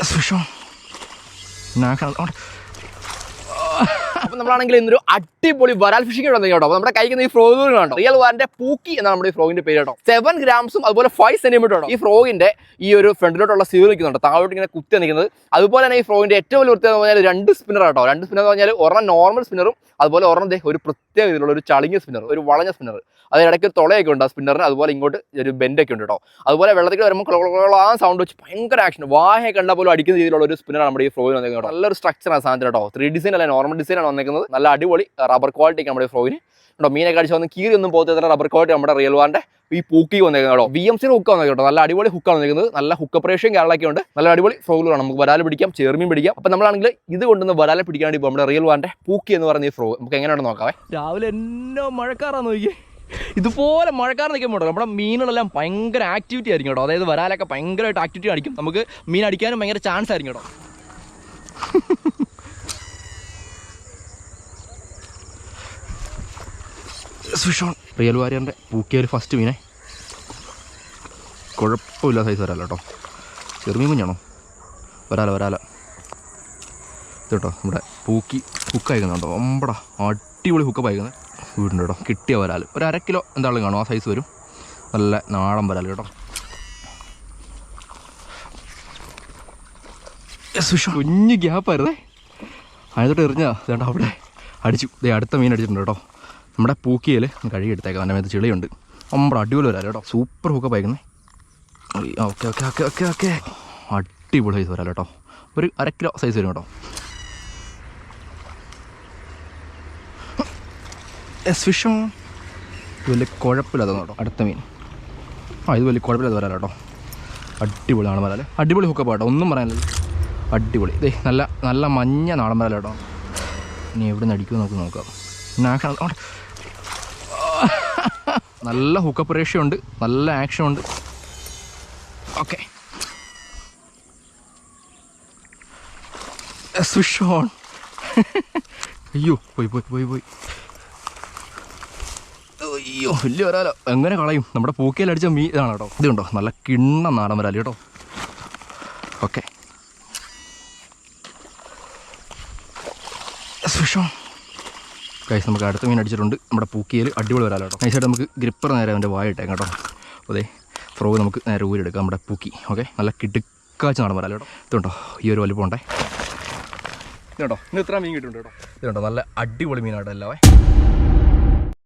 ഫിഷോ അപ്പോൾ നമ്മളാണെങ്കിൽ ഇന്നൊരു അടിപൊളി വരാൽ ഫിഷിംഗ് കേട്ടോ. അപ്പോൾ നമ്മുടെ കൈക്കുന്ന ഈ ഫ്രോഗ് കണ്ടോ, റിയൽ വാറിന്റെ പൂക്കി എന്നാണ് നമ്മുടെ ഈ ഫ്രോഗിന്റെ പേര് കേട്ടോ. 7 grams അതുപോലെ 5 centimeter കേട്ടോ. ഈ ഫ്രോഗിന്റെ ഈ ഒരു ഫ്രണ്ടിലോട്ടുള്ള സീൽ നിൽക്കുന്നുണ്ട്, താഴോട്ട് ഇങ്ങനെ കുത്തി നിൽക്കുന്നത്. അതുപോലെ തന്നെ ഈ ഫ്രോഗിന്റെ ഏറ്റവും വലിയ പ്രത്യേകത എന്ന് പറഞ്ഞാൽ 2 സ്പിന്നർ കേട്ടോ. 2 സ്പിന്നർ എന്ന് പറഞ്ഞാൽ ഒരെണ്ണം നോർമൽ സ്പിന്നറും അതുപോലെ ഒരെണ്ണം ഒരു പ്രത്യേക ഇതിലുള്ള ഒരു ചളിങ്ങിയ സ്പിന്നർ, ഒരു വളഞ്ഞ സ്പിന്നർ. അതിനിടയ്ക്ക് തുളയൊക്കെ ഉണ്ട് ആ സ്പിന്നറിന്, അതുപോലെ ഇങ്ങോട്ട് ഒരു ബെൻഡൊക്കെ ഉണ്ട് കേട്ടോ. അതുപോലെ വെള്ളത്തിൽ വരുമ്പോൾ ആ സൗണ്ട് വെച്ച് ഭയങ്കര ആക്ഷൻ, വാഹയെ കണ്ടാൽ പോലും അടിക്കുന്ന രീതിയിലുള്ള ഒരു സ്പിന്നറാണ് നമ്മുടെ ഈ ഫ്രോഗിന് വന്നിരിക്കുന്നത്. നല്ലൊരു സ്ട്രക്ചറാണ് സാധനം കേട്ടോ. 3D ഡിസൈൻ അല്ല, നോർമൽ ഡിസൈനാണ് വന്നിരിക്കുന്നത്. നല്ല അടിപൊളി റബ്ബർ ക്വാളിറ്റി നമ്മുടെ ഫ്രോഗിന് കേട്ടോ. മീനൊക്കെ അടിച്ച് വന്ന് കീറി ഒന്നും പോകത്ത റബ്ബർ ക്വാളിറ്റി നമ്മുടെ റിയൽ വാറിന്റെ ഈ പൂക്കി വന്നേക്കുന്നത് കേട്ടോ. VMC ഹുക്ക് വന്നേക്കും കേട്ടോ. നല്ല അടിപൊളി ഹുക്കാണ് വന്നിരിക്കുന്നത്. നല്ല ഹുക്ക് ഓപ്പറേഷൻ കാര്യങ്ങളൊക്കെ ഉണ്ട്. നല്ല അടിപൊളി ഫ്രോഗുകളാണ്. നമുക്ക് വരാൽ പിടിക്കാം, ചെറുമീൻ പിടിക്കാം. അപ്പോൾ നമ്മളാണെങ്കിൽ ഇത് കൊണ്ടുവന്ന് വരാലെ പിടിക്കാൻ വേണ്ടി നമ്മുടെ റിയൽ വാറിന്റെ പൂക്കി എന്ന് പറയുന്ന ഈ ഫ്രോഗ് നമുക്ക് എങ്ങനെയാണെന്ന് നോക്കാവേ. രാവിലെ എന്നോ മഴക്കാറാന്ന് നോക്കിയേ. ഇതുപോലെ മഴക്കാർ നിൽക്കുമ്പോൾ നമ്മുടെ മീനുകളെല്ലാം ഭയങ്കര ആക്ടിവിറ്റി ആയിരിക്കും കേട്ടോ. അതായത് വരാലൊക്കെ ഭയങ്കരമായിട്ട് ആക്ടിവിറ്റി കാണിക്കും. നമുക്ക് മീൻ അടിക്കാനും ഭയങ്കര ചാൻസ് ആയിരിക്കും കേട്ടോ. ഫിഷോൺ റിയൽ വാരിയറിൻ്റെ പൂക്കിയ ഒരു ഫസ്റ്റ് മീനെ, കുഴപ്പമില്ല സൈസ് വരാല കേട്ടോ. ചെറുമീൻ കുഞ്ഞാണോ? വരാല ഇത് കേട്ടോ. നമ്മുടെ പൂക്കി ഹുക്ക് അയക്കുന്നുണ്ടോ, ഒമ്പടാ അടിപൊളി ഹുക്കപ്പ് അയക്കുന്നത് വീടുണ്ട് കേട്ടോ. കിട്ടിയ വരാൽ ഒരു 1/2 കിലോ എന്തായാലും കാണും, ആ സൈസ് വരും. നല്ല നാടൻ വരാൽ കേട്ടോ. കുഞ്ഞ് ഗ്യാപ്പായിരുന്നേ, അതിനോട്ട് എറിഞ്ഞാ ചേട്ടാ അവിടെ അടിച്ചു. അടുത്ത മീൻ അടിച്ചിട്ടുണ്ട് കേട്ടോ. നമ്മുടെ പൂക്കിയിൽ കഴുകി എടുത്തേക്കാം, എൻ്റെ മേത്ത് ചെളിയുണ്ട്. അടിപൊളി വരാൽ കേട്ടോ. സൂപ്പർ ഹുക്കപ്പ് അയക്കുന്നേ. ഓക്കെ അടിപൊളി സൈസ് വരാൽ കേട്ടോ. ഒരു 1/2 കിലോ സൈസ് വരും കേട്ടോ. ഫിഷോ ഇത് വലിയ കുഴപ്പമില്ലാത്ത കേട്ടോ. അടുത്ത മീൻ ഇത് വലിയ കുഴപ്പമില്ലാത്ത വരാല കേട്ടോ. അടിപൊളിയാണ് വരാൽ, അടിപൊളി ഹുക്കപ്പ് കേട്ടോ, ഒന്നും പറയാനില്ല. അടിപൊളി നല്ല നല്ല മഞ്ഞ നാടൻ വരാല കേട്ടോ. ഇനി എവിടെ നിന്ന് അടിക്കുമെന്ന് നമുക്ക് നോക്കാം. നല്ല ഹുക്കപ്പ് റേഷ്യോ ഉണ്ട്, നല്ല ആക്ഷൻ ഉണ്ട്. Okay fish on. അയ്യോ പോയി. അയ്യോ വലിയ വരാലോ, എങ്ങനെ കളയും? നമ്മുടെ പൂക്കയിലടിച്ച മീൻ ഇതാണ് കേട്ടോ. ഇതുണ്ടോ നല്ല കിണ്ണ നാടൻ വരാല് കേട്ടോ. ഓക്കെ ഗൈസ്, നമുക്ക് അടുത്ത മീൻ അടിച്ചിട്ടുണ്ട് നമ്മുടെ പൂക്കിയിൽ. അടിപൊളി വരാലോ കേട്ടോ. നൈസായിട്ട് നമുക്ക് ഗ്രിപ്പർ നേരെ അവൻ്റെ വായിട്ടേക്കാം കേട്ടോ. അതെ ഫ്രോഗ് നമുക്ക് നേരെ ഊരെടുക്കാം നമ്മുടെ പൂക്കി. ഓക്കെ നല്ല കിടുക്കാച്ച് നാടൻ വരാലോ കേട്ടോ. ഇതുണ്ടോ ഈ ഒരു വലിപ്പം ഉണ്ടേ. ഇതുണ്ടോ ഇന്ന് ഇത്ര മീൻ കിട്ടുന്നുണ്ട് കേട്ടോ. ഇതുണ്ടോ നല്ല അടിപൊളി മീനാട്ടോ എല്ലാവേ.